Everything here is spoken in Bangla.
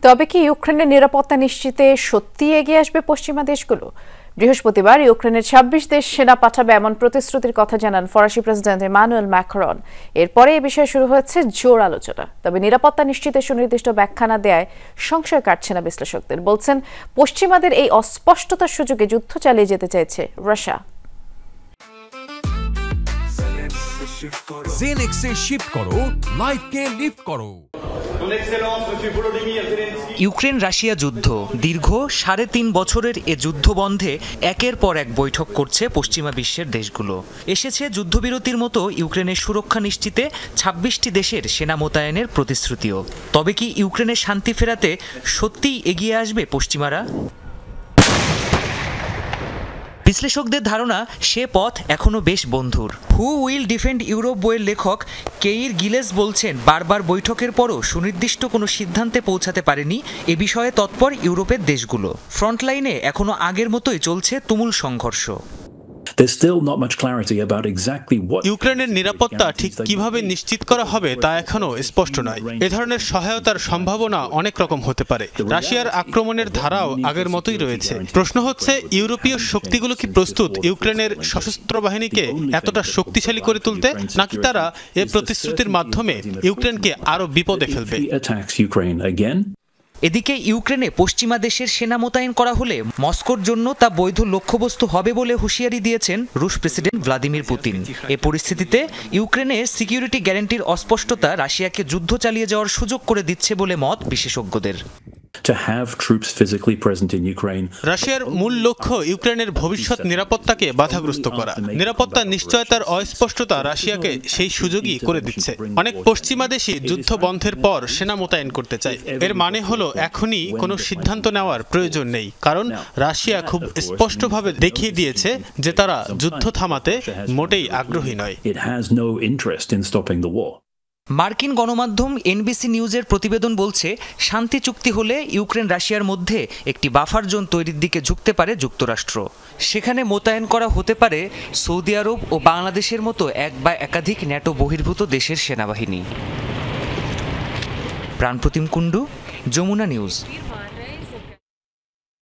তবে কি ইউক্রেনের নিরাপত্তা নিশ্চিতে সত্যি এগিয়ে আসবে পশ্চিমা দেশগুলো? বৃহস্পতিবার ইউক্রেনের ২৬ দেশ সেনা পাঠাবে এমন প্রতিশ্রুতির কথা জানান ফরাসি প্রেসিডেন্ট ইমানুয়েল ম্যাক্রন। এরপরে এ বিষয়ে শুরু হয়েছে জোর আলোচনা। তবে নিরাপত্তা নিশ্চিতে সুনির্দিষ্ট ব্যাখ্যা না দেয়ায় সংশয় কাটছে না বিশ্লেষকদের। বলছেন, পশ্চিমাদের এই অস্পষ্টতার সুযোগে যুদ্ধ চালিয়ে যেতে চাইছে রাশিয়া। জেনেক্সে শিফট করো, লাইফকে লিফট করো। ইউক্রেন রাশিয়া যুদ্ধ দীর্ঘ ৩.৫ বছরের এ যুদ্ধ বন্ধে একের পর এক বৈঠক করছে পশ্চিমা বিশ্বের দেশগুলো। এসেছে যুদ্ধবিরতির মতো ইউক্রেনের সুরক্ষা নিশ্চিতে ২৬টি দেশের সেনা মোতায়েনের প্রতিশ্রুতিও। তবে কি ইউক্রেনের শান্তি ফেরাতে সত্যিই এগিয়ে আসবে পশ্চিমারা? বিশ্লেষকদের ধারণা, সে পথ এখনও বেশ বন্ধুর। হু উইল ডিফেন্ড ইউরোপ বইয়ের লেখক কেইর গিলেস বলছেন, বারবার বৈঠকের পরও সুনির্দিষ্ট কোনো সিদ্ধান্তে পৌঁছাতে পারেনি এ বিষয়ে তৎপর ইউরোপের দেশগুলো। ফ্রন্টলাইনে এখনও আগের মতোই চলছে তুমুল সংঘর্ষ। ইউক্রেনের নিরাপত্তা ঠিক কিভাবে নিশ্চিত করা হবে তা এখনও স্পষ্ট নয়। এ ধরনের সহায়তার সম্ভাবনা অনেক রকম হতে পারে। রাশিয়ার আক্রমণের ধারাও আগের মতোই রয়েছে। প্রশ্ন হচ্ছে, ইউরোপীয় শক্তিগুলো কি প্রস্তুত ইউক্রেনের সশস্ত্র বাহিনীকে এতটা শক্তিশালী করে তুলতে, নাকি তারা এ প্রতিশ্রুতির মাধ্যমে ইউক্রেনকে আরও বিপদে ফেলবে? এদিকে ইউক্রেনে পশ্চিমা দেশের সেনা মোতায়েন করা হলে মস্কোর জন্য তা বৈধ লক্ষ্যবস্তু হবে বলে হুঁশিয়ারি দিয়েছেন রুশ প্রেসিডেন্ট ভ্লাদিমির পুতিন। এ পরিস্থিতিতে ইউক্রেনের সিকিউরিটি গ্যারান্টির অস্পষ্টতা রাশিয়াকে যুদ্ধ চালিয়ে যাওয়ার সুযোগ করে দিচ্ছে বলে মত বিশেষজ্ঞদের। রাশিয়ার মূল লক্ষ্য ইউক্রেনের ভবিষ্যৎ নিরাপত্তাকে বাধাগ্রস্ত করা। নিরাপত্তা নিশ্চয়তার অস্পষ্টতা রাশিয়াকে সেই সুযোগই করে দিচ্ছে। অনেক পশ্চিমা দেশই যুদ্ধ বন্ধের পর সেনা মোতায়েন করতে চায়। এর মানে হলো এখনই কোনো সিদ্ধান্ত নেওয়ার প্রয়োজন নেই, কারণ রাশিয়া খুব স্পষ্টভাবে দেখিয়ে দিয়েছে যে তারা যুদ্ধ থামাতে মোটেই আগ্রহী নয়। মার্কিন গণমাধ্যম এনবিসি নিউজের প্রতিবেদন বলছে, শান্তি চুক্তি হলে ইউক্রেন রাশিয়ার মধ্যে একটি বাফার জোন তৈরির দিকে ঝুঁকতে পারে যুক্তরাষ্ট্র। সেখানে মোতায়েন করা হতে পারে সৌদি আরব ও বাংলাদেশের মতো এক বা একাধিক ন্যাটো বহির্ভূত দেশের সেনাবাহিনী। প্রাণপ্রতিম কুণ্ডু, যমুনা নিউজ।